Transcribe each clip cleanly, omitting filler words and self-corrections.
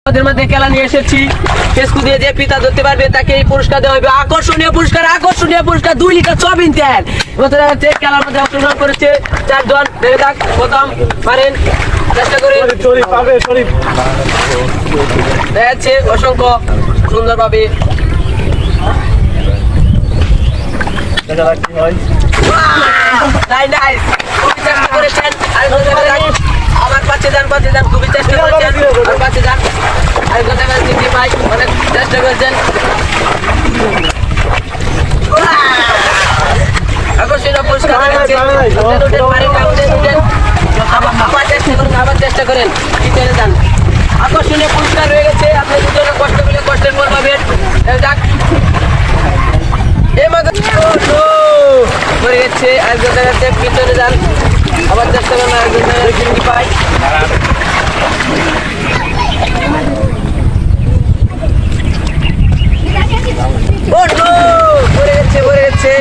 আমাদের মধ্যে খেলা নিয়ে এসেছি। ফেসবুক দিয়ে যে পিতা ধরতে পারবে তাকে এই পুরস্কার দেওয়া হবে। আকর্ষণীয় পুরস্কার 2 লিটার সয়াবিন তেল। খেলার মধ্যে অংশগ্রহণ করেছে 4 জন। দেখে থাক প্রথম পারেন, চেষ্টা করে দেখাচ্ছে অসংখ্য সুন্দরভাবে। খুবই চেষ্টা করেছেন। আবার পাচ্ছে যান খুবই চেষ্টা করেছেন। আর পাচ্ছে যান আর কথা ভাই অনেক চেষ্টা করেছেন। আকর্ষণীয় পুরস্কার আবার চেষ্টা করেন পিছনে যান। আকর্ষণীয় পুরস্কার রয়ে গেছে। আপনি দুজনে কষ্ট করলে কষ্টের ফল পাবেন। পড়ে গেছে আরেকজন দেখাচ্ছে, পিছনে যান আবার চেষ্টা করেন আরেকজন পাই। পড়ে গেছে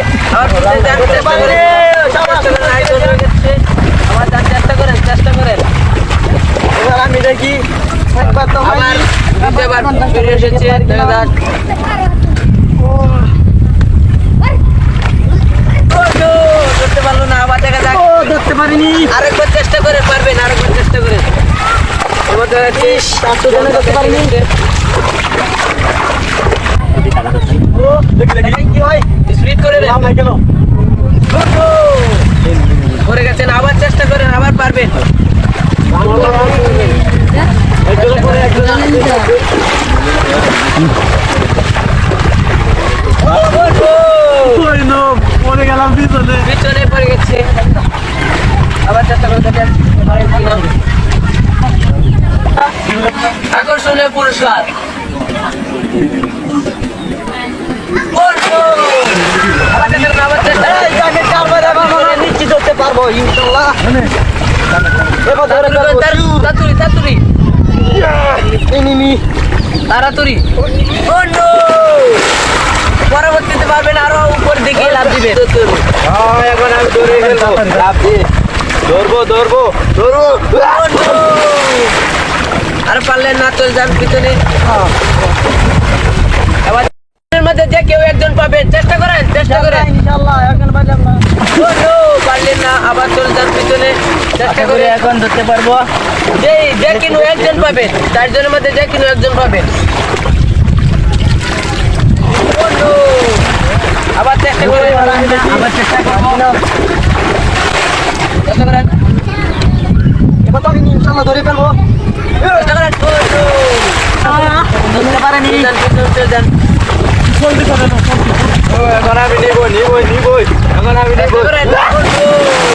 আবার চেষ্টা করেন। এবার আমি দেখি একবার তো আমার ফিরে এসেছে। ধরতে পারলো না, আবার দেখা যাক। ধরতে পারিনি, আরেকবার চেষ্টা করে পারবেন, আরেকবার চেষ্টা করেন। ধরতে পারিনি। কি হয় স্পিড করে কেন পড়ে গেছেন, আবার চেষ্টা করেন, আবার পারবেন। পড়ে গেলাম পিছনে পড়ে গেছে, আবার চেষ্টা করে দেখেন। আকর্ষণীয় পুরস্কার নিশ্চিত হতে পারবো ইনশাল্লাহ। তাড়াতাড়ি পরবর্তীতে পারবেন, আরো উপর দিকে লাভ দিবে। এখন আমি ধরবো আর পারলেন না, চল যান পিছনে। মধ্যে যে কেউ একজন পাবেন, চেষ্টা করেন ইনশাআল্লাহ। এখন পারলাম না, পারলেন না, আবার চলে যান পিছনে, চেষ্টা করে এখন ধরতে পারবো। যে কিনো একজন পাবেন, 4 জনের মধ্যে যে কিনো একজন পাবেন। আবার চেষ্টা করে এবার তো আমি ইনশাআল্লাহ ধরে ফেলবো। ধরতে পারেনি, যান।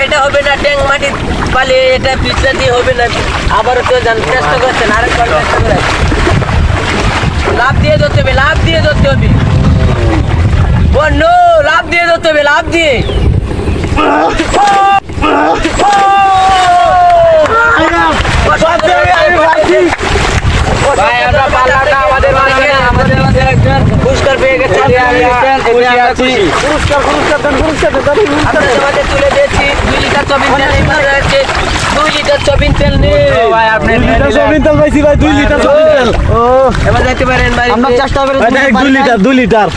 এটা হবে না, ট্যাঙ্ক মাটি পালে এটা পিছলা দিয়ে হবে না। আবারও তো চেষ্টা করছেন, আরেকবার চেষ্টা করেন। লাভ দিয়ে ধরতে হবে, লাভ দিয়ে ধরতে হবে। লাভ দিয়ে ধরতে হবে, লাভ দিয়ে। পুরস্কার পেয়ে গেছে, পুরস্কার তুলে দিয়েছি। 2 লিটার সয়াবিন তেল নেই ভাই। আপনি 2 লিটার সয়াবিন তেল পাইছি ভাই, 2 লিটার সয়াবিন তেল। এবার যাইতে পারেন ভাই, আমরা চেষ্টা করে 2 লিটার